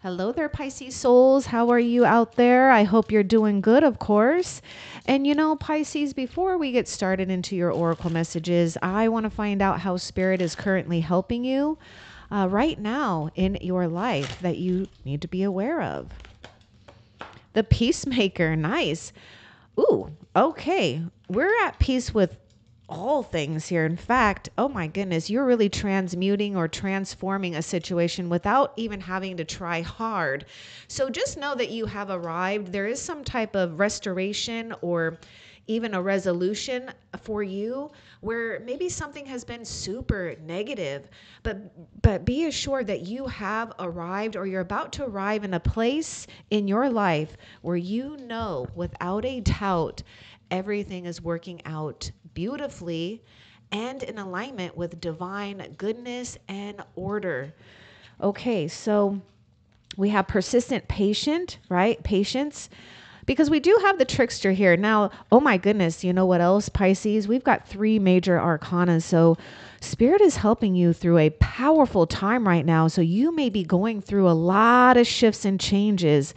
Hello there, Pisces souls. How are you out there? I hope you're doing good, of course. And you know, Pisces, before we get started into your oracle messages, I want to find out how Spirit is currently helping you right now in your life that you need to be aware of. The Peacemaker, nice. Ooh, okay. We're at peace with all things here. In fact, oh my goodness, you're really transmuting or transforming a situation without even having to try hard. So just know that you have arrived. There is some type of restoration or even a resolution for you where maybe something has been super negative, but be assured that you have arrived or you're about to arrive in a place in your life where you know without a doubt everything is working out beautifully and in alignment with divine goodness and order. Okay, so we have persistent patient, right? Patience. Because we do have the trickster here. Now, oh my goodness, you know what else, Pisces? We've got 3 major arcana. So Spirit is helping you through a powerful time right now. So you may be going through a lot of shifts and changes,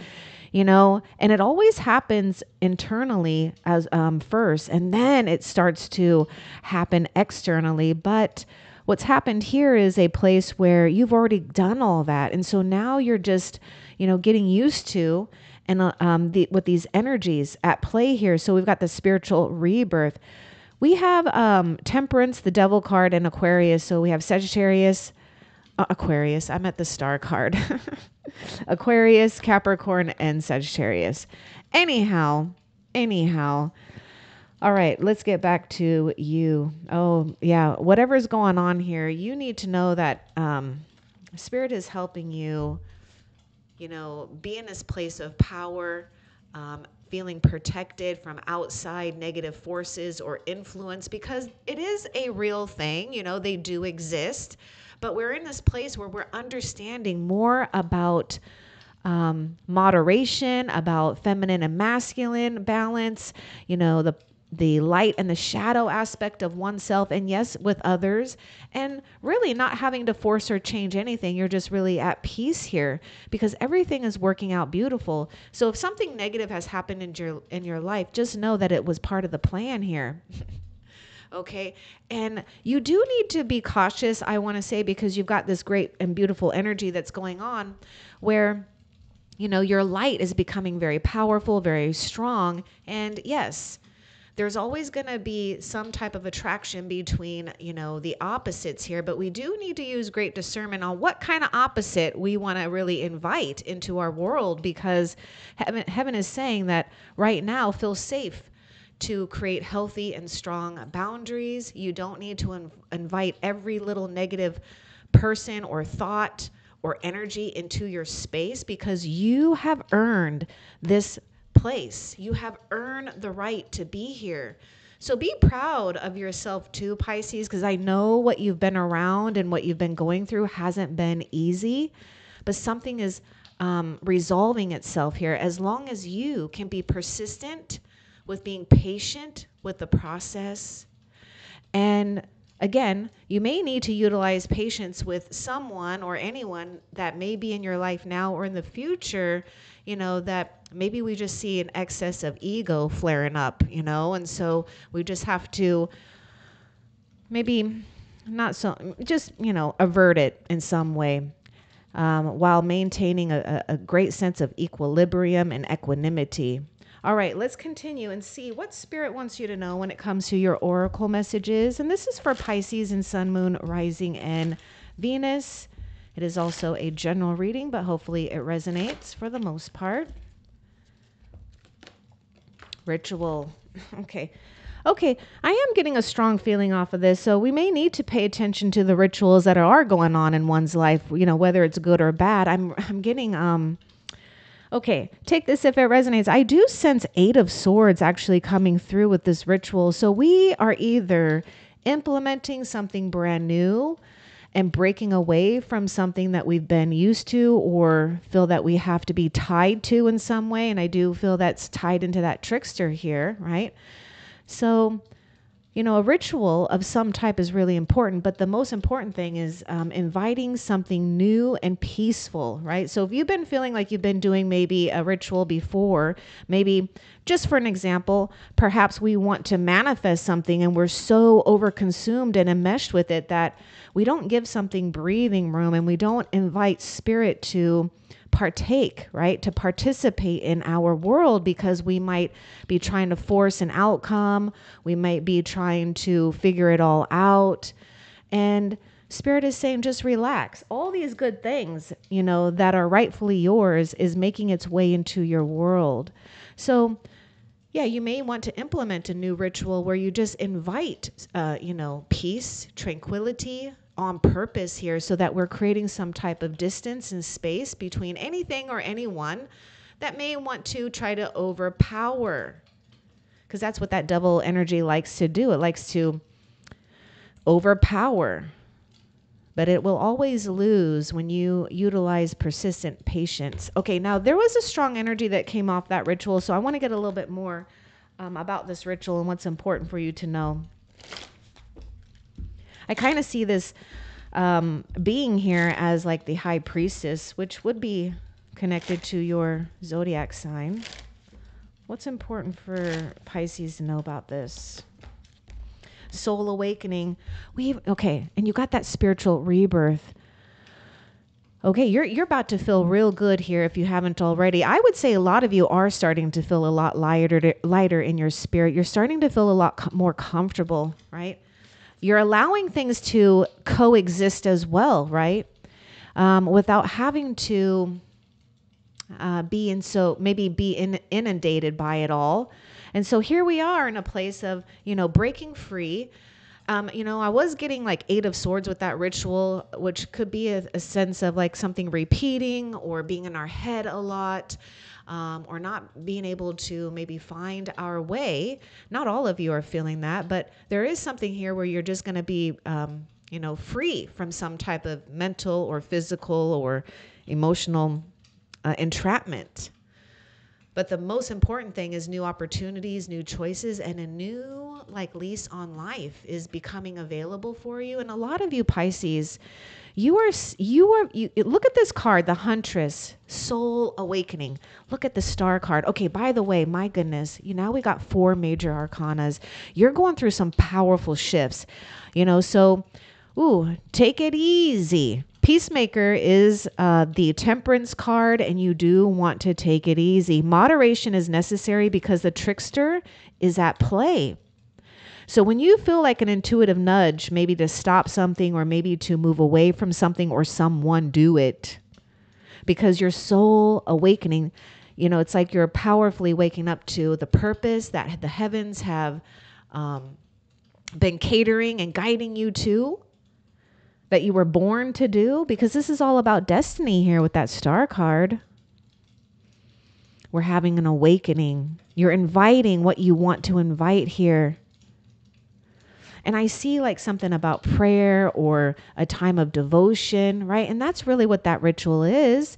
you know, and it always happens internally as first, and then it starts to happen externally. But what's happened here is a place where you've already done all that. And so now you're just, you know, getting used to and with these energies at play here. So we've got the spiritual rebirth. We have Temperance, the Devil card, and Aquarius. So we have Sagittarius, Aquarius. I'm at the star card. Aquarius, Capricorn, and Sagittarius. Anyhow. All right, let's get back to you. Oh, yeah. Whatever's going on here, you need to know that Spirit is helping you, you know, be in this place of power, feeling protected from outside negative forces or influence, because it is a real thing. You know, they do exist, but we're in this place where we're understanding more about moderation, about feminine and masculine balance, you know, the light and the shadow aspect of oneself, and yes, with others, and really not having to force or change anything. You're just really at peace here because everything is working out beautiful. So if something negative has happened in your life, just know that it was part of the plan here. Okay. And you do need to be cautious, I want to say, because you've got this great and beautiful energy that's going on where, you know, your light is becoming very powerful, very strong. And yes, there's always going to be some type of attraction between, you know, the opposites here, but we do need to use great discernment on what kind of opposite we want to really invite into our world, because heaven is saying that right now, feel safe to create healthy and strong boundaries. You don't need to invite every little negative person or thought or energy into your space, because you have earned this place. You have earned the right to be here. So be proud of yourself too, Pisces, because I know what you've been around and what you've been going through hasn't been easy, but something is resolving itself here as long as you can be persistent with being patient with the process. And again, you may need to utilize patience with someone or anyone that may be in your life now or in the future, you know, that maybe we just see an excess of ego flaring up, you know, and so we just have to maybe not so, just, you know, avert it in some way while maintaining a great sense of equilibrium and equanimity. All right, let's continue and see what Spirit wants you to know when it comes to your oracle messages. And this is for Pisces and Sun, Moon, Rising, and Venus. It is also a general reading, but hopefully it resonates for the most part. Ritual. Okay, I am getting a strong feeling off of this, so we may need to pay attention to the rituals that are going on in one's life, you know, whether it's good or bad. I'm getting... Okay, take this if it resonates. I do sense 8 of Swords actually coming through with this ritual. So we are either implementing something brand new and breaking away from something that we've been used to or feel that we have to be tied to in some way. And I do feel that's tied into that trickster here, right? So, a ritual of some type is really important, but the most important thing is inviting something new and peaceful, right? So if you've been feeling like you've been doing maybe a ritual before, maybe just for an example, perhaps we want to manifest something and we're so overconsumed and enmeshed with it that we don't give something breathing room and we don't invite spirit to partake, right? To participate in our world, because we might be trying to force an outcome. We might be trying to figure it all out. And Spirit is saying, just relax. All these good things, that are rightfully yours is making its way into your world. So yeah, you may want to implement a new ritual where you just invite, peace, tranquility on purpose here, so that we're creating some type of distance and space between anything or anyone that may want to try to overpower. Because that's what that devil energy likes to do. It likes to overpower. But it will always lose when you utilize persistent patience. Okay, now there was a strong energy that came off that ritual, so I want to get a little bit more about this ritual and what's important for you to know. I kind of see this being here as like the high priestess, which would be connected to your zodiac sign. What's important for Pisces to know about this? Soul awakening. And you got that spiritual rebirth. Okay, you're about to feel real good here if you haven't already. I would say a lot of you are starting to feel a lot lighter in your spirit. You're starting to feel a lot more comfortable, right? You're allowing things to coexist as well, right? Without having to be inundated by it all. And so here we are in a place of, breaking free. I was getting like 8 of Swords with that ritual, which could be a sense of like something repeating or being in our head a lot, or not being able to maybe find our way. Not all of you are feeling that, but there is something here where you're just going to be, free from some type of mental or physical or emotional entrapment. But the most important thing is new opportunities, new choices, and a new lease on life is becoming available for you. And a lot of you Pisces, you look at this card, the Huntress, Soul Awakening. Look at the Star card. Okay, by the way, my goodness, now we got 4 major arcanas. You're going through some powerful shifts, so take it easy. Peacemaker is the Temperance card, and you do want to take it easy. Moderation is necessary because the trickster is at play. So when you feel like an intuitive nudge, maybe to stop something or maybe to move away from something or someone, do it. Because your soul awakening, it's like you're powerfully waking up to the purpose that the heavens have been catering and guiding you to, that you were born to do, because this is all about destiny here with that Star card. We're having an awakening. You're inviting what you want to invite here. And I see like something about prayer or a time of devotion, right? And that's really what that ritual is,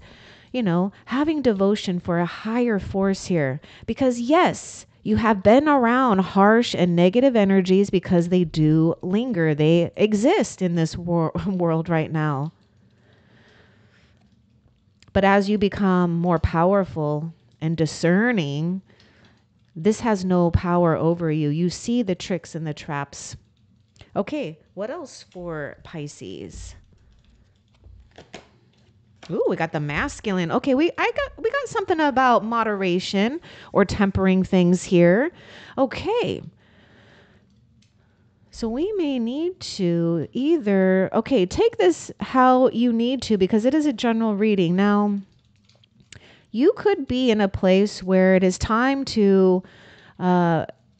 having devotion for a higher force here. Because yes, you have been around harsh and negative energies because they do linger. They exist in this world right now. But as you become more powerful and discerning, this has no power over you. You see the tricks and the traps. Okay, what else for Pisces? Ooh, we got the masculine. Okay, we got something about moderation or tempering things here. Okay. So we may need to take this how you need to, because it is a general reading. Now, you could be in a place where it is time to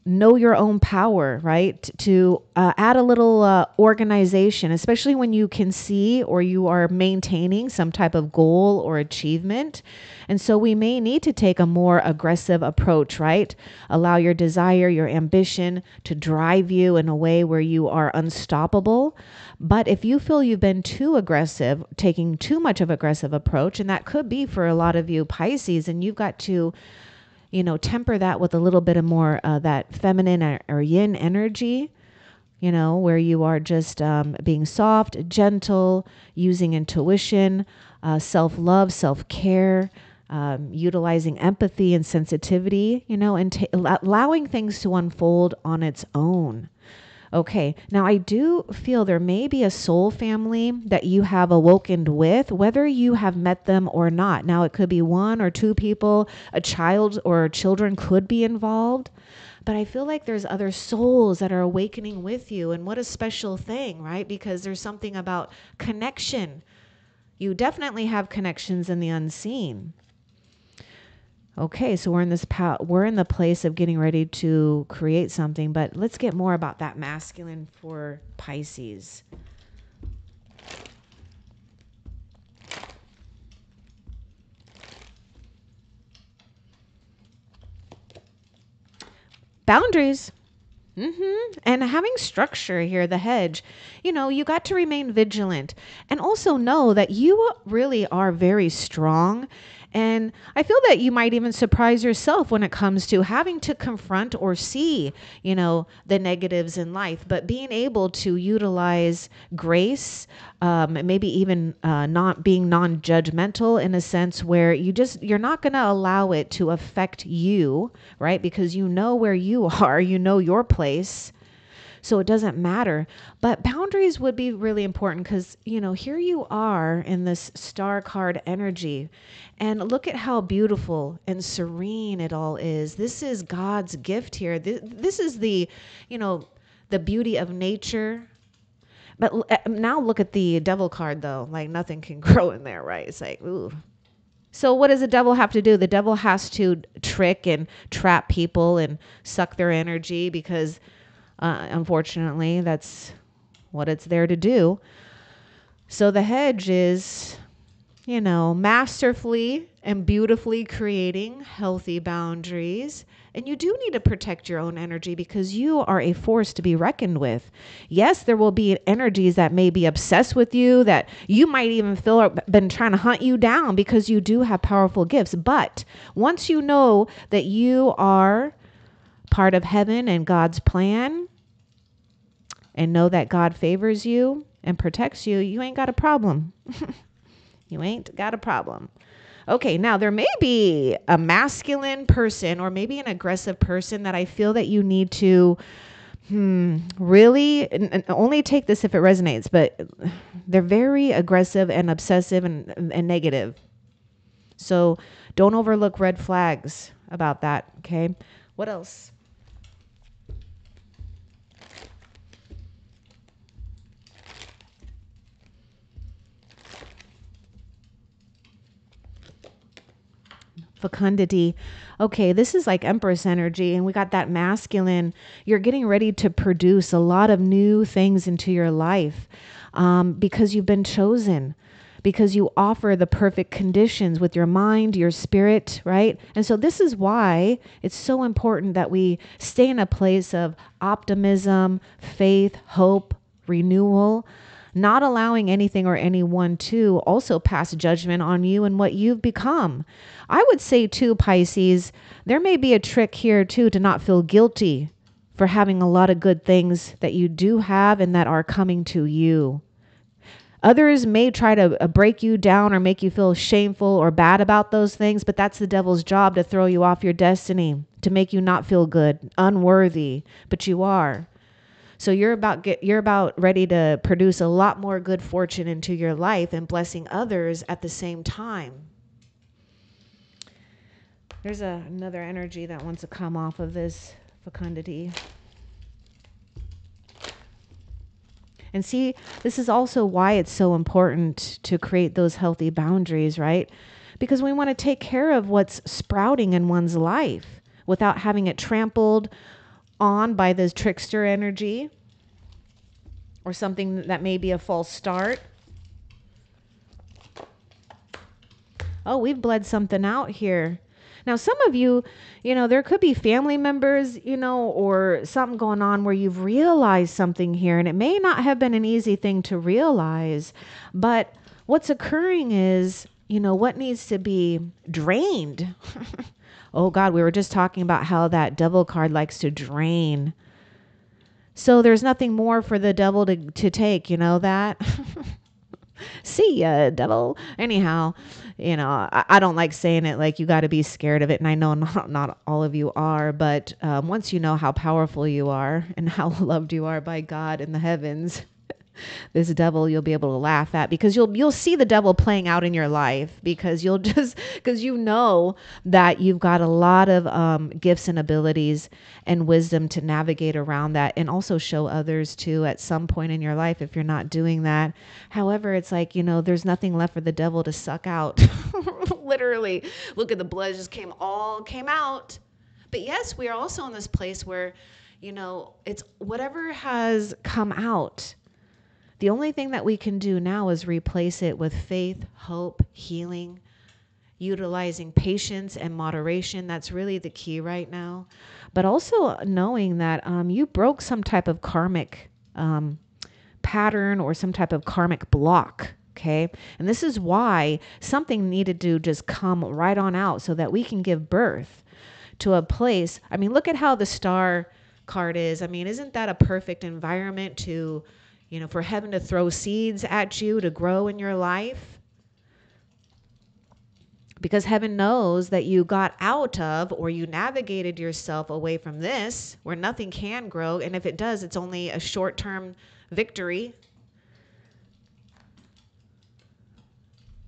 know your own power, right? To add a little organization, especially when you can see or you are maintaining some type of goal or achievement. And so we may need to take a more aggressive approach, right? Allow your desire, your ambition to drive you in a way where you are unstoppable. But if you feel you've been too aggressive, taking too much of an aggressive approach, and that could be for a lot of you Pisces, and you've got to temper that with a little bit of more that feminine or yin energy. where you are just being soft, gentle, using intuition, self-love, self-care, utilizing empathy and sensitivity, and allowing things to unfold on its own. Okay, now I do feel there may be a soul family that you have awoken with, whether you have met them or not. Now, it could be one or two people, a child or children could be involved, but I feel like there's other souls that are awakening with you. And what a special thing, right? Because there's something about connection. You definitely have connections in the unseen. Okay, so we're in the place of getting ready to create something, but let's get more about that masculine for Pisces. Boundaries. And having structure here, the hedge, you got to remain vigilant and also know that you really are very strong. And I feel that you might even surprise yourself when it comes to having to confront or see, the negatives in life, but being able to utilize grace, maybe even not being non-judgmental in a sense where you're not going to allow it to affect you, right? Because you know where you are, you know your place. So it doesn't matter. But boundaries would be really important because, here you are in this star card energy. And look at how beautiful and serene it all is. This is God's gift here. This is the beauty of nature. But now look at the devil card, though. Like nothing can grow in there, right? It's like, ooh. So what does the devil have to do? The devil has to trick and trap people and suck their energy because unfortunately, that's what it's there to do. So the hedge is, masterfully and beautifully creating healthy boundaries. And you do need to protect your own energy because you are a force to be reckoned with. Yes, there will be energies that may be obsessed with you, that you might even feel been trying to hunt you down because you do have powerful gifts. But once you know that you are part of heaven and God's plan, and know that God favors you and protects you, you ain't got a problem. You ain't got a problem. Okay, now there may be a masculine person or maybe an aggressive person that I feel that you need to really, and only take this if it resonates, but they're very aggressive and obsessive and negative. So don't overlook red flags about that, okay? What else? Fecundity. Okay, this is like Empress energy, and we got that masculine. You're getting ready to produce a lot of new things into your life because you've been chosen, because you offer the perfect conditions with your mind, your spirit, right? And so this is why it's so important that we stay in a place of optimism, faith, hope, renewal, not allowing anything or anyone to also pass judgment on you and what you've become. I would say too, Pisces, there may be a trick here too to not feel guilty for having a lot of good things that you do have and that are coming to you. Others may try to break you down or make you feel shameful or bad about those things, but that's the devil's job, to throw you off your destiny, to make you not feel good, unworthy, but you are. So you're about ready to produce a lot more good fortune into your life and blessing others at the same time. There's another energy that wants to come off of this fecundity. And see, this is also why it's so important to create those healthy boundaries, right? Because we want to take care of what's sprouting in one's life without having it trampled on by this trickster energy or something that may be a false start. Oh, we've bled something out here. Now, some of you, there could be family members, or something going on where you've realized something here, and it may not have been an easy thing to realize, but what's occurring is, what needs to be drained. Oh God, we were just talking about how that devil card likes to drain. So there's nothing more for the devil to take, you know that? See ya, devil. Anyhow, I don't like saying it like you got to be scared of it. And I know not all of you are, but once you know how powerful you are and how loved you are by God in the heavens, this devil you'll be able to laugh at, because you'll see the devil playing out in your life, because because you know that you've got a lot of gifts and abilities and wisdom to navigate around that, and also show others too at some point in your life if you're not doing that. However, it's like, there's nothing left for the devil to suck out. Literally, look at the blood just came out. But yes, we are also in this place where, it's whatever has come out. The only thing that we can do now is replace it with faith, hope, healing, utilizing patience and moderation. That's really the key right now. But also knowing that you broke some type of karmic pattern or some type of karmic block. Okay. And this is why something needed to just come right on out so that we can give birth to a place. I mean, look at how the star card is. I mean, isn't that a perfect environment to, for heaven to throw seeds at you to grow in your life? Because heaven knows that you got out of, or you navigated yourself away from this, where nothing can grow. And if it does, it's only a short-term victory.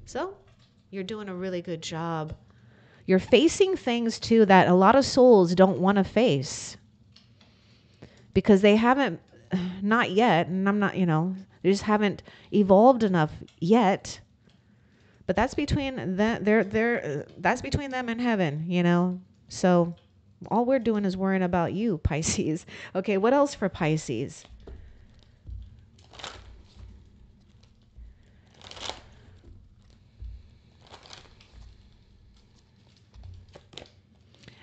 So you're doing a really good job. You're facing things too that a lot of souls don't want to face, because they haven't, not yet, and I'm not, they just haven't evolved enough yet. But that's between that's between them and heaven, So all we're doing is worrying about you, Pisces. Okay, what else for Pisces?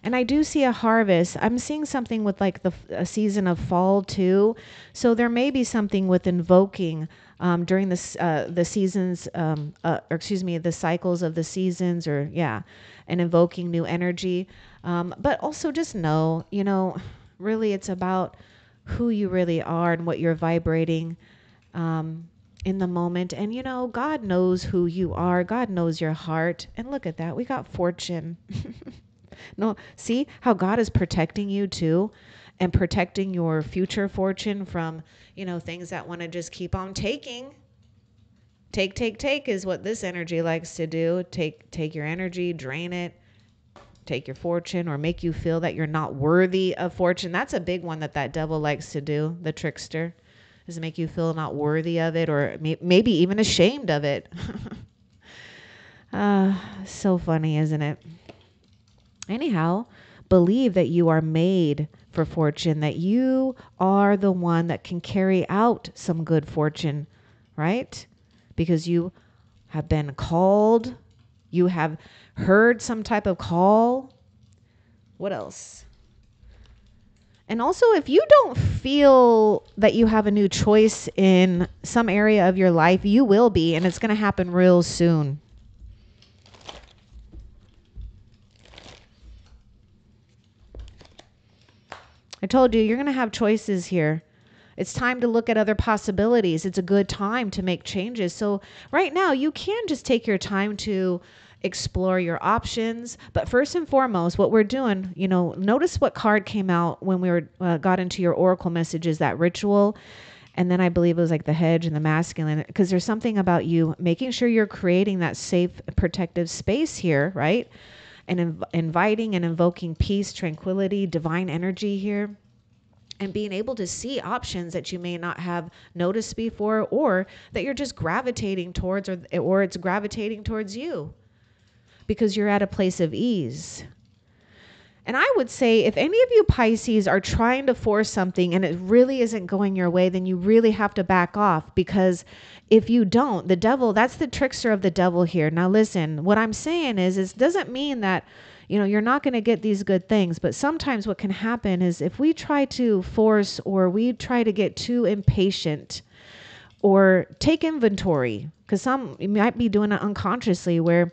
And I do see a harvest. I'm seeing something with like a season of fall too. So there may be something with invoking during this the seasons, or excuse me, the cycles of the seasons, and invoking new energy. But also just know, really it's about who you really are and what you're vibrating in the moment. And, God knows who you are. God knows your heart. And look at that. We got fortune. No, see how God is protecting you too, and protecting your future fortune from, things that want to just keep on taking. Take is what this energy likes to do. Take your energy, drain it, take your fortune, or make you feel that you're not worthy of fortune. That's a big one that devil likes to do, the trickster, is make you feel not worthy of it, or maybe even ashamed of it. So funny, isn't it? Anyhow, believe that you are made for fortune, that you are the one that can carry out some good fortune, right? Because you have been called, you have heard some type of call. What else? And also, if you don't feel that you have a new choice in some area of your life, you will be, and it's going to happen real soon. I told you, you're going to have choices here. It's time to look at other possibilities. It's a good time to make changes. So right now, you can just take your time to explore your options. But first and foremost, what we're doing, notice what card came out when we got into your oracle messages, that ritual. And then I believe it was like the hedge and the masculine, because there's something about you making sure you're creating that safe, protective space here, right? And inviting and invoking peace, tranquility, divine energy here, and being able to see options that you may not have noticed before, or that you're just gravitating towards, or it's gravitating towards you because you're at a place of ease. And I would say, if any of you Pisces are trying to force something and it really isn't going your way, then you really have to back off, because if you don't, the devil, that's the trickster of the devil here. Now listen, what I'm saying is it doesn't mean that, you're not going to get these good things. But sometimes what can happen is if we try to force, or we try to get too impatient, or take inventory, because some you might be doing it unconsciously, where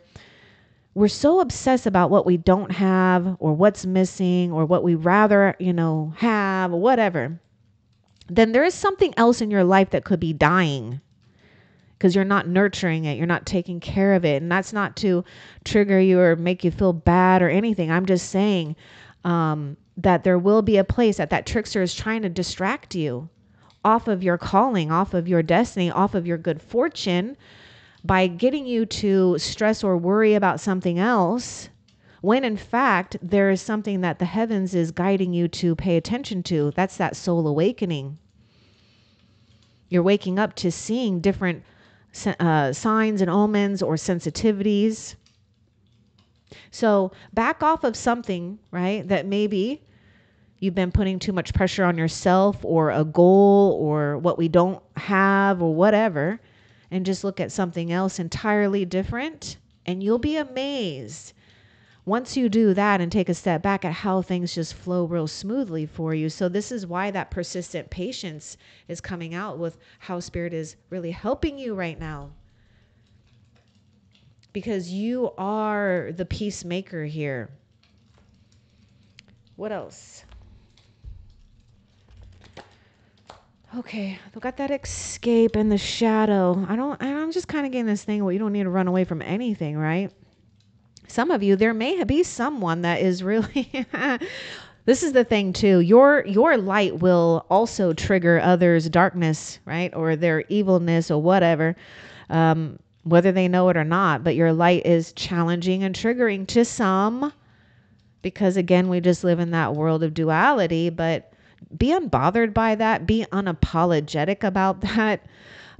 we're so obsessed about what we don't have, or what's missing, or what we rather, have, or whatever. then there is something else in your life that could be dying because you're not nurturing it. You're not taking care of it. And that's not to trigger you or make you feel bad or anything. I'm just saying that there will be a place that trickster is trying to distract you off of your calling, off of your destiny, off of your good fortune by getting you to stress or worry about something else, when in fact there is something that the heavens is guiding you to pay attention to. That's that soul awakening. You're waking up to seeing different signs and omens or sensitivities. So back off of something, right, that maybe you've been putting too much pressure on yourself or a goal or what we don't have or whatever, and just look at something else entirely different. And you'll be amazed once you do that and take a step back at how things just flow real smoothly for you. So this is why that persistent patience is coming out with how Spirit is really helping you right now. Because you are the peacemaker here. What else? Okay, we got that escape and the shadow. I'm just kind of getting this thing where you don't need to run away from anything, right? Some of you, there may be someone that is really, this is the thing too. Your light will also trigger others' darkness, right? Or their evilness or whatever, whether they know it or not. But your light is challenging and triggering to some because, again, we just live in that world of duality. But be unbothered by that. Be unapologetic about that.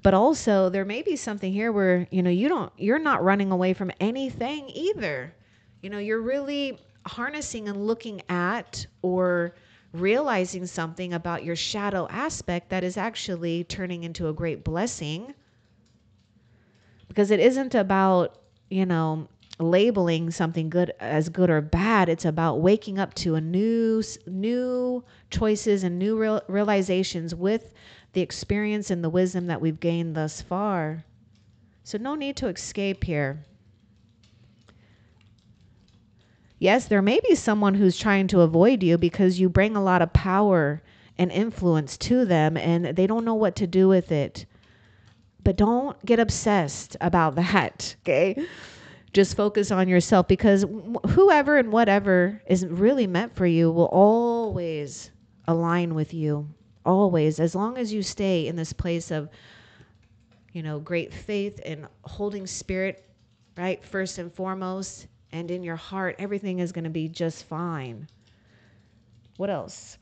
But also there may be something here where, you're not running away from anything either. You're really harnessing and looking at or realizing something about your shadow aspect that is actually turning into a great blessing. Because it isn't about, labeling something good as good or bad. It's about waking up to a new choices and new realizations with the experience and the wisdom that we've gained thus far. So no need to escape here. Yes, there may be someone who's trying to avoid you because you bring a lot of power and influence to them and they don't know what to do with it. But don't get obsessed about that, okay? Just focus on yourself, because whoever and whatever is really meant for you will always align with you. Always, as long as you stay in this place of, great faith and holding Spirit, right, first and foremost, and in your heart, everything is going to be just fine. What else?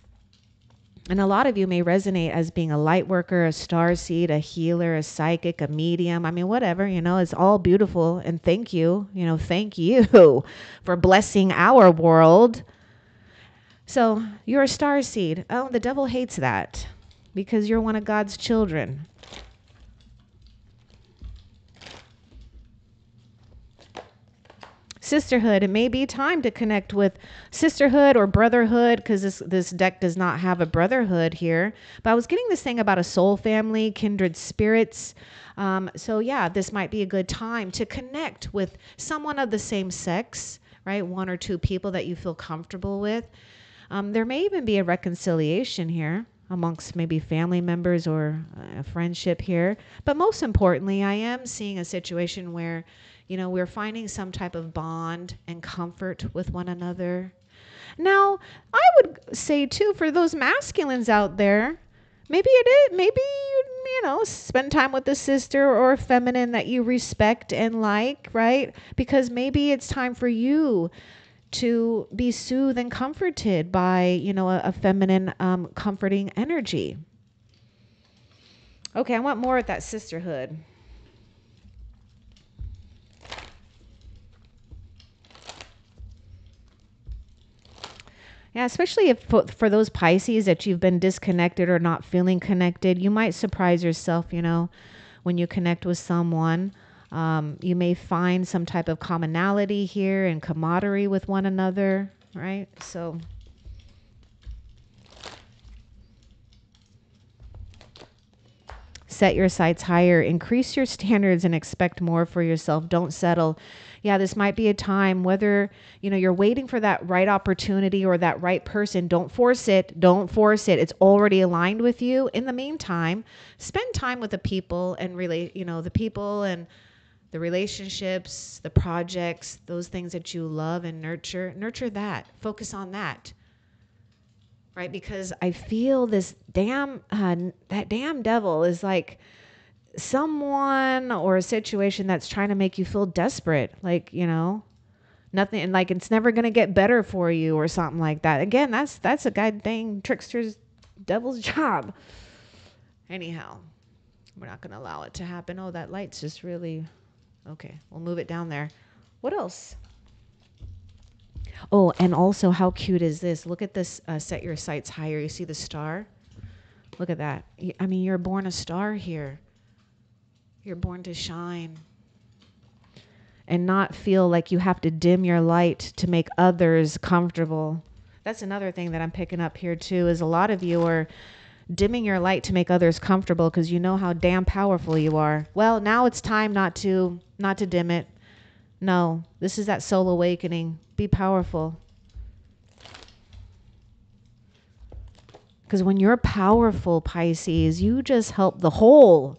And a lot of you may resonate as being a light worker, a starseed, a healer, a psychic, a medium. I mean, whatever, it's all beautiful. And thank you, thank you for blessing our world. So you're a starseed. Oh, the devil hates that because you're one of God's children. Sisterhood. It may be time to connect with sisterhood or brotherhood, because this deck does not have a brotherhood here. But I was getting this thing about a soul family, kindred spirits. So yeah, this might be a good time to connect with someone of the same sex, right? One or two people that you feel comfortable with. There may even be a reconciliation here amongst maybe family members or a friendship here. But most importantly, I am seeing a situation where we're finding some type of bond and comfort with one another. Now, I would say, too, for those masculines out there, maybe spend time with a sister or a feminine that you respect and like, right? Because maybe it's time for you to be soothed and comforted by, a feminine, comforting energy. Okay, I want more of that sisterhood. Yeah, especially if for those Pisces that you've been disconnected or not feeling connected, you might surprise yourself, when you connect with someone. You may find some type of commonality here and camaraderie with one another, right? So set your sights higher, increase your standards, and expect more for yourself. Don't settle. Yeah, this might be a time, whether, you're waiting for that right opportunity or that right person. Don't force it. Don't force it. It's already aligned with you. In the meantime, spend time with the people and really, the people and the relationships, the projects, those things that you love and nurture that. Focus on that. Right? Because I feel this that damn devil is like someone or a situation that's trying to make you feel desperate. Like, nothing, and like it's never going to get better for you or something like that. Again, that's a god dang trickster's devil's job. Anyhow, we're not going to allow it to happen. Oh, that light's just really, okay. We'll move it down there. What else? Oh, and also, how cute is this? Look at this. Set your sights higher. You see the star? Look at that. I mean, you're born a star here. You're born to shine and not feel like you have to dim your light to make others comfortable. That's another thing that I'm picking up here too, is a lot of you are dimming your light to make others comfortable because you know how damn powerful you are. Well, now it's time not to dim it. No, this is that soul awakening. Be powerful. Because when you're powerful, Pisces, you just help the whole.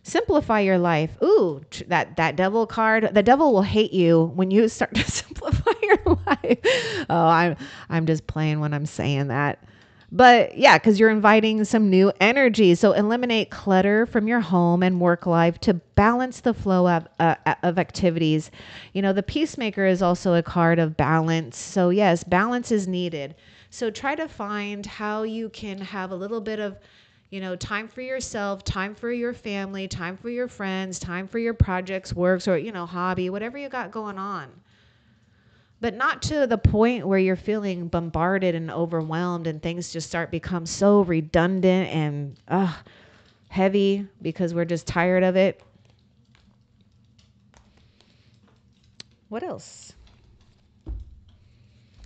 Simplify your life. Ooh, that devil card. The devil will hate you when you start to simplify your life. Oh, I'm just playing when I'm saying that. But yeah, because you're inviting some new energy. So eliminate clutter from your home and work life to balance the flow of activities. The peacemaker is also a card of balance. So yes, balance is needed. So try to find how you can have a little bit of time for yourself, time for your family, time for your friends, time for your projects, works, or, hobby, whatever you got going on. But not to the point where you're feeling bombarded and overwhelmed and things just start become so redundant and heavy because we're just tired of it. What else?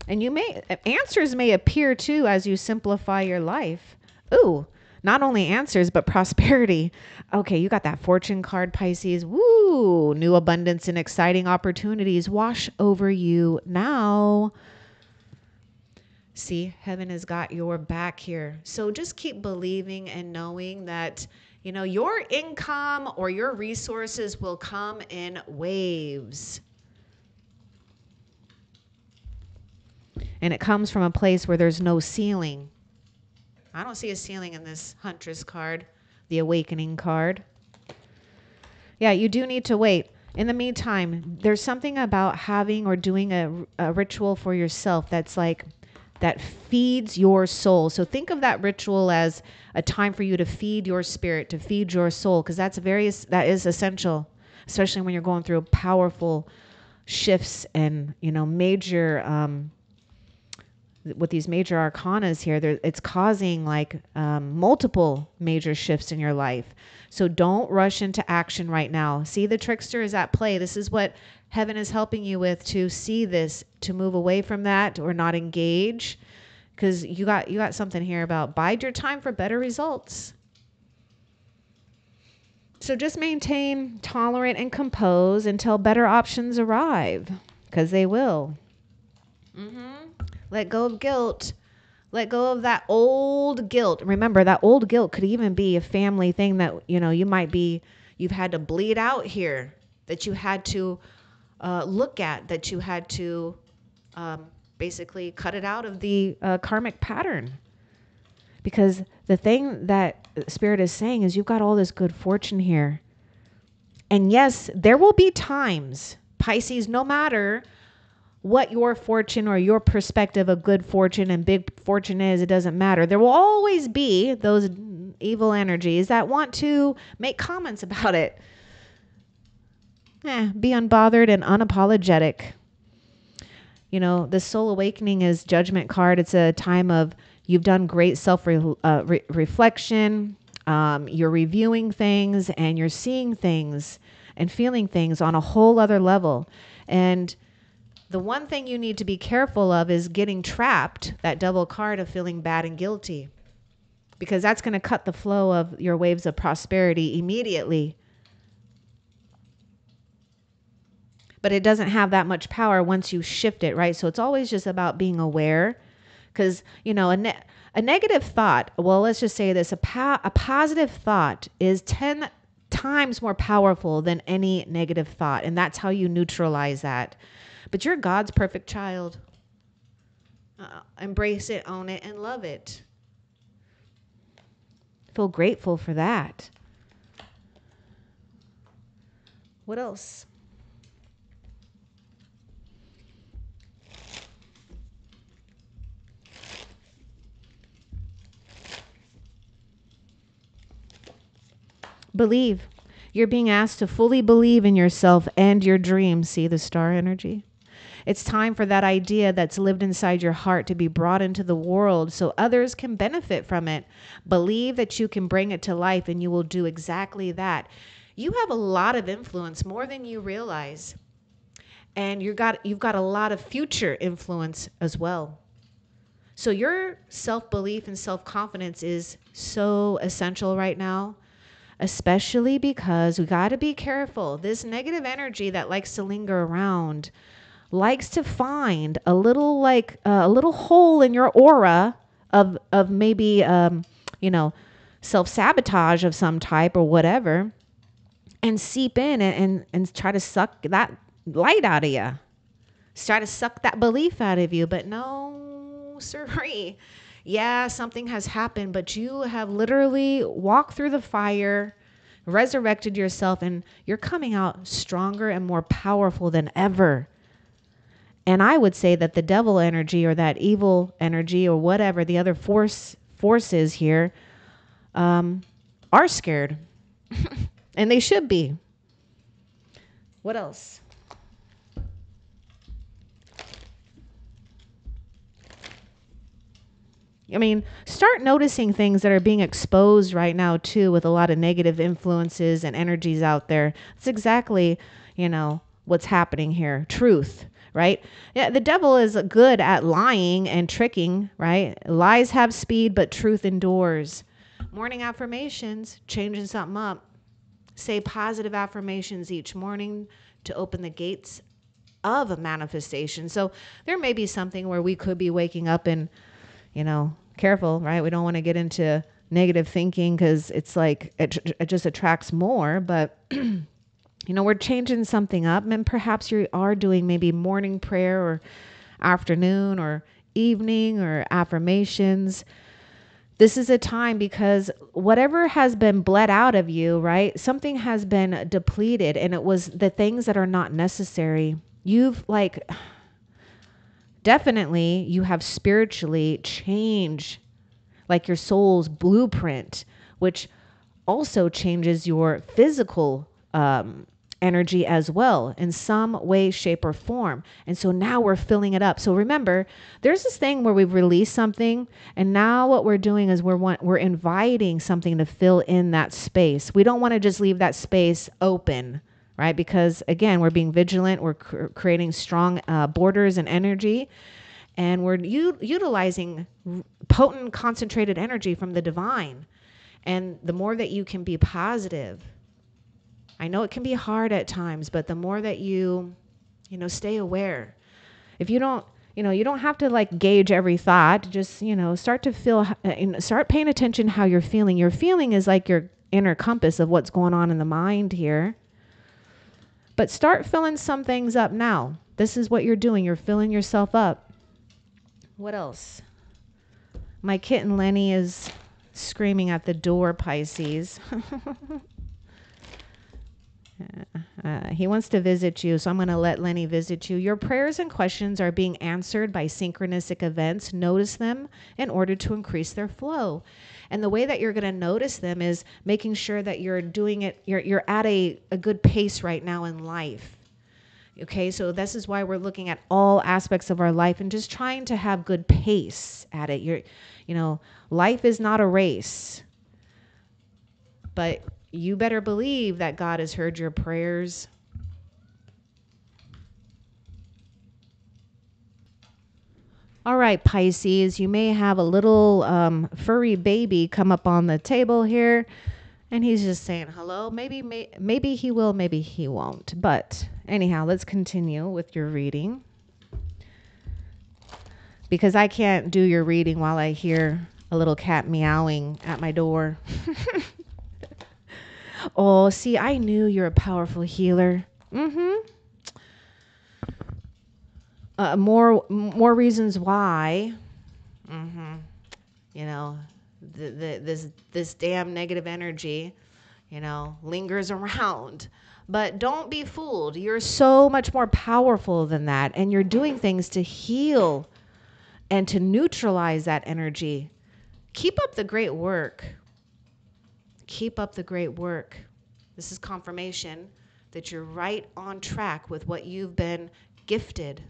And answers may appear too as you simplify your life. Ooh. Not only answers, but prosperity. Okay, you got that fortune card, Pisces. Woo! New abundance and exciting opportunities wash over you now. See, heaven has got your back here. So just keep believing and knowing that, your income or your resources will come in waves. And it comes from a place where there's no ceiling. I don't see a ceiling in this Huntress card, the Awakening card. Yeah, you do need to wait. In the meantime, there's something about having or doing a ritual for yourself that feeds your soul. So think of that ritual as a time for you to feed your spirit, to feed your soul, because that is essential, especially when you're going through powerful shifts and major with these major arcanas here, it's causing multiple major shifts in your life. So don't rush into action right now. See, the trickster is at play. This is what heaven is helping you with, to see this, to move away from that or not engage. Because you got something here about bide your time for better results. So just maintain tolerant and compose until better options arrive, because they will. Let go of guilt. Let go of that old guilt. Remember, that old guilt could even be a family thing that, you've had to bleed out here, that you had to look at, that you had to basically cut it out of the karmic pattern. Because the thing that Spirit is saying is you've got all this good fortune here. And yes, there will be times, Pisces, no matter what your fortune or your perspective of good fortune and big fortune is, it doesn't matter. There will always be those evil energies that want to make comments about it. Be unbothered and unapologetic. The soul awakening is judgment card. It's a time of you've done great self-reflection. You're reviewing things and you're seeing things and feeling things on a whole other level. And the one thing you need to be careful of is getting trapped, that double card of feeling bad and guilty, because that's going to cut the flow of your waves of prosperity immediately. but it doesn't have that much power once you shift it, right? So it's always just about being aware. Because, a negative thought, well, let's just say this, a positive thought is 10 times more powerful than any negative thought. And that's how you neutralize that. But you're God's perfect child. Embrace it, own it, and love it. Feel grateful for that. What else? Believe. You're being asked to fully believe in yourself and your dreams. See the star energy? It's time for that idea that's lived inside your heart to be brought into the world so others can benefit from it. Believe that you can bring it to life, and you will do exactly that. You have a lot of influence, more than you realize. And you've got a lot of future influence as well. So your self-belief and self-confidence is so essential right now, especially because we got to be careful. This negative energy that likes to linger around likes to find a little hole in your aura of maybe self-sabotage of some type or whatever, and seep in and try to suck that light out of you. Try to suck that belief out of you. But no, sorry. Yeah, something has happened, but you have literally walked through the fire, resurrected yourself, and you're coming out stronger and more powerful than ever. And I would say that the devil energy or that evil energy or whatever the other forces here are scared. And they should be. What else? I mean, start noticing things that are being exposed right now, too, with a lot of negative influences and energies out there. It's exactly, what's happening here. Truth, right? Yeah, the devil is good at lying and tricking, right? Lies have speed, but truth endures. Morning affirmations, changing something up. Say positive affirmations each morning to open the gates of a manifestation. So there may be something where we could be waking up and careful, right? We don't want to get into negative thinking because it's like it just attracts more. But, we're changing something up, and perhaps you are doing maybe morning prayer or afternoon or evening or affirmations. This is a time because whatever has been bled out of you, right? Something has been depleted, and it was the things that are not necessary. You've definitely you have spiritually changed your soul's blueprint, which also changes your physical energy as well in some way, shape, or form. And so now we're filling it up. So remember, there's this thing where we've released something, and now what we're doing is we're inviting something to fill in that space. We don't want to just leave that space open, right? Because again, we're being vigilant. We're creating strong borders and energy, and we're utilizing potent, concentrated energy from the divine. And the more that you can be positive, I know it can be hard at times, but the more that you stay aware. If you don't, you don't have to gauge every thought. Just, start to feel, start paying attention how you're feeling. Your feeling is like your inner compass of what's going on in the mind here. But start filling some things up now. This is what you're doing. You're filling yourself up. What else? My kitten Lenny is screaming at the door, Pisces. He wants to visit you, so I'm going to let Lenny visit you. Your prayers and questions are being answered by synchronistic events. Notice them in order to increase their flow. And the way that you're going to notice them is making sure that you're doing it, you're at a good pace right now in life. Okay, so this is why we're looking at all aspects of our life and just trying to have good pace at it. Life is not a race, but you better believe that God has heard your prayers. All right, Pisces, you may have a little furry baby come up on the table here. And he's just saying hello. Maybe he will, maybe he won't. But anyhow, let's continue with your reading. Because I can't do your reading while I hear a little cat meowing at my door. Oh, see, I knew you're a powerful healer. More reasons why. You know, this damn negative energy, lingers around. But don't be fooled. You're so much more powerful than that, and you're doing things to heal and to neutralize that energy. Keep up the great work. Keep up the great work. This is confirmation that you're right on track with what you've been gifted.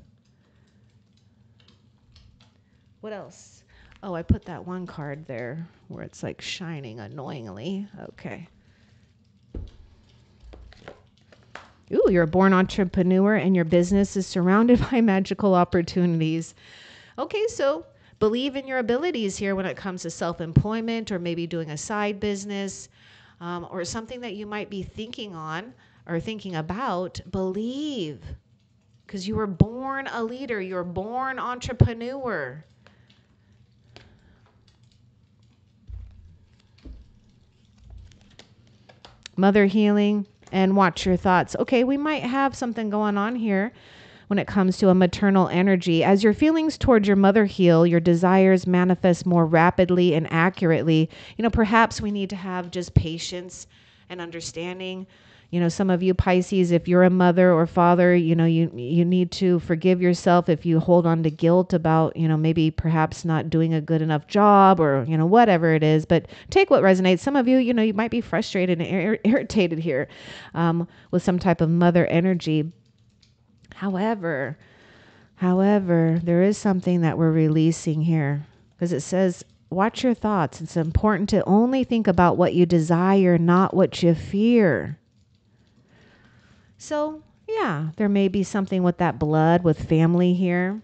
What else? Oh, I put that one card there where it's like shining annoyingly. Okay. Ooh, you're a born entrepreneur and your business is surrounded by magical opportunities. Okay, so believe in your abilities here when it comes to self-employment or maybe doing a side business or something that you might be thinking on or thinking about. Believe, because you were born a leader. You're born entrepreneur. Mother healing and watch your thoughts. Okay, we might have something going on here when it comes to a maternal energy. As your feelings towards your mother heal, your desires manifest more rapidly and accurately. Perhaps we need to have just patience and understanding. Some of you Pisces, if you're a mother or father, you need to forgive yourself if you hold on to guilt about, maybe perhaps not doing a good enough job or, whatever it is. But take what resonates. Some of you, you might be frustrated and irritated here with some type of mother energy. However, there is something that we're releasing here because it says, watch your thoughts. It's important to only think about what you desire, not what you fear. So, yeah, there may be something with that blood, with family here.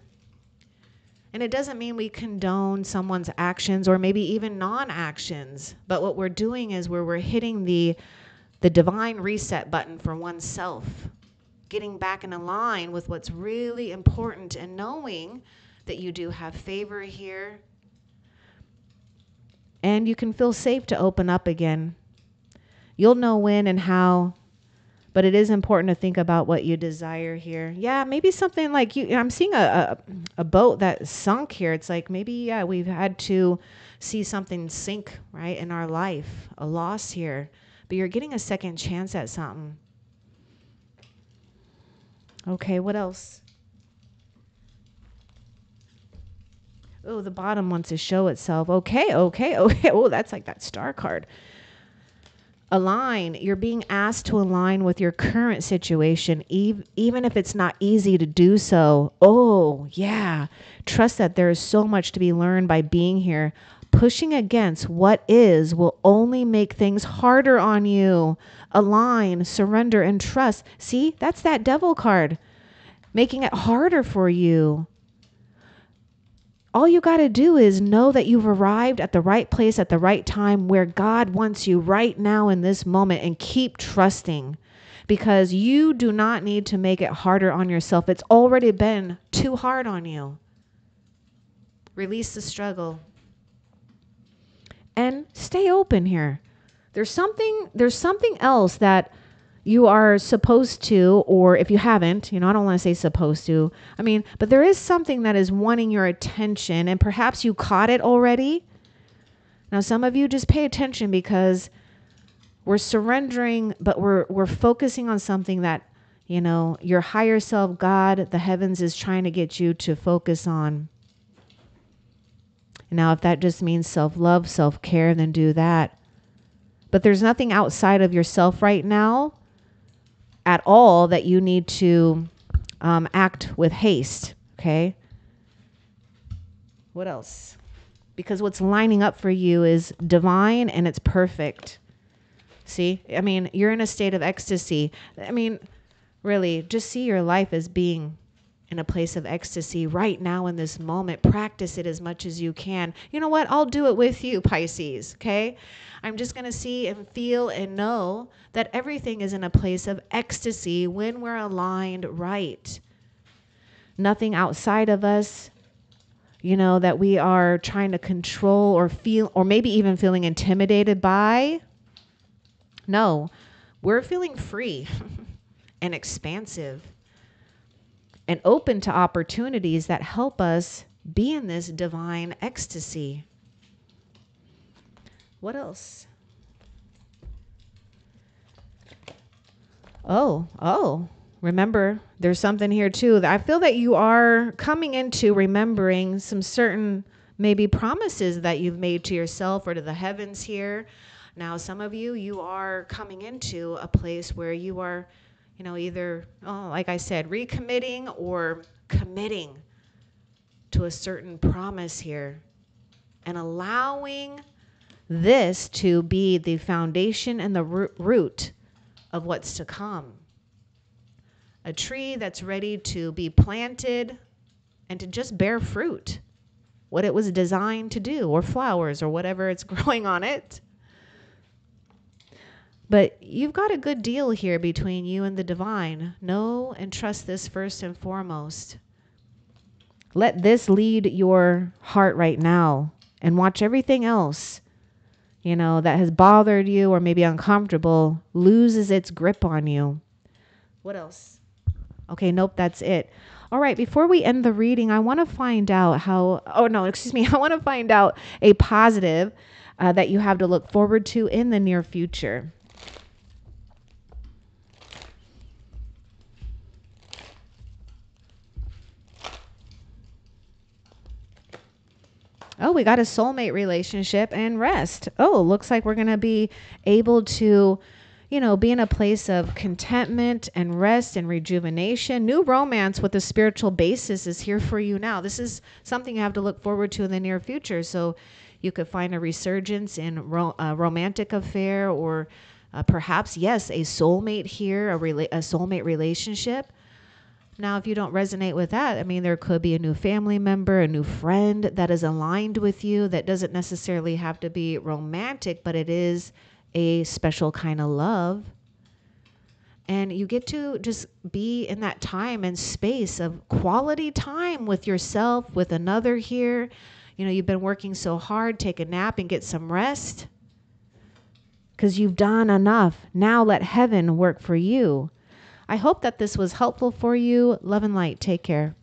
And it doesn't mean we condone someone's actions or maybe even non-actions. But what we're doing is we're hitting the divine reset button for oneself. Getting back in line with what's really important and knowing that you do have favor here. And you can feel safe to open up again. You'll know when and how. But it is important to think about what you desire here. Yeah, maybe something like I'm seeing a boat that sunk here. It's like maybe, we've had to see something sink, right, in our life. A loss here. But you're getting a second chance at something. Okay, what else? Oh, the bottom wants to show itself. Okay. Oh, that's like that star card. Align. You're being asked to align with your current situation, even if it's not easy to do so. Oh, yeah. Trust that there is so much to be learned by being here. Pushing against what is will only make things harder on you. Align, surrender, and trust. See, that's that devil card, making it harder for you. All you got to do is know that you've arrived at the right place at the right time where God wants you right now in this moment, and keep trusting, because you do not need to make it harder on yourself. It's already been too hard on you. Release the struggle and stay open here. There's something else that you are supposed to, or if you haven't, I don't want to say supposed to. But there is something that is wanting your attention, and perhaps you caught it already. Now, some of you just pay attention, because we're surrendering, but we're focusing on something that, your higher self, God, the heavens, is trying to get you to focus on. Now, if that just means self-love, self-care, then do that. But there's nothing outside of yourself right now at all that you need to act with haste, okay? What else? Because what's lining up for you is divine and it's perfect. See? You're in a state of ecstasy. Really, just see your life as being in a place of ecstasy right now in this moment. Practice it as much as you can. You know what? I'll do it with you, Pisces, okay? I'm just going to see and feel and know that everything is in a place of ecstasy when we're aligned right. Nothing outside of us, that we are trying to control or feel, or maybe even feeling intimidated by. No, we're feeling free and expansive and open to opportunities that help us be in this divine ecstasy. What else? Oh, remember, there's something here too. I feel that you are coming into remembering some certain maybe promises that you've made to yourself or to the heavens here. Now, some of you are coming into a place where you are, either, like I said, recommitting or committing to a certain promise here and allowing this to be the foundation and the root of what's to come. A tree that's ready to be planted and to just bear fruit, what it was designed to do, or flowers, or whatever it's growing on it. But you've got a good deal here between you and the divine. Know and trust this first and foremost. Let this lead your heart right now, and watch everything else, that has bothered you or maybe uncomfortable loses its grip on you. What else? Okay, nope, that's it. All right, before we end the reading, I want to find out I want to find out a positive that you have to look forward to in the near future. Oh, we got a soulmate relationship and rest. Oh, looks like we're going to be able to, be in a place of contentment and rest and rejuvenation. New romance with a spiritual basis is here for you now. This is something you have to look forward to in the near future. So you could find a resurgence in a romantic affair, or perhaps, yes, a soulmate here, a soulmate relationship. Now, if you don't resonate with that, there could be a new family member, a new friend that is aligned with you. That doesn't necessarily have to be romantic, but it is a special kind of love. And you get to just be in that time and space of quality time with yourself, with another here. You've been working so hard, take a nap and get some rest because you've done enough. Now let heaven work for you. I hope that this was helpful for you. Love and light. Take care.